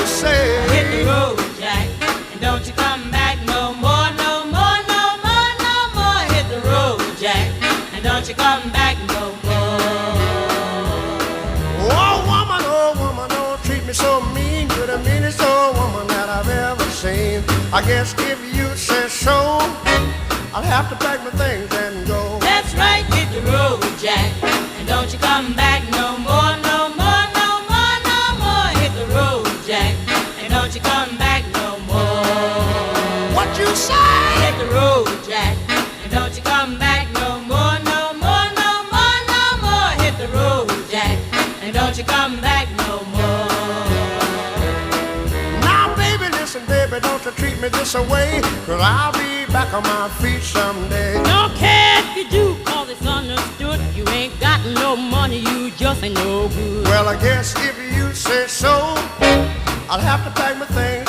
say? Hit the road, Jack, and don't you come back no more, no more, no more, no more. Hit the road, Jack, and don't you come back no more. Oh woman, don't treat me so mean. You're the meanest old woman that I've ever seen. I guess if you say so, I'll have to pack my things and go. That's right, hit the road, Jack, and don't you come back no more, no more, no more, no more. Hit the road, Jack, and don't you come back no more. What you say? Hit the road, Jack, and don't you come back no more, no more, no more, no more. Hit the road, Jack, and don't you come back no more. Now baby, listen baby, don't you treat me this way, 'cause I'll be back on my feet someday. Don't care if you do, 'cause it's understood. You ain't got no money, you just ain't no good. Well, I guess if you say so, I'll have to pack my things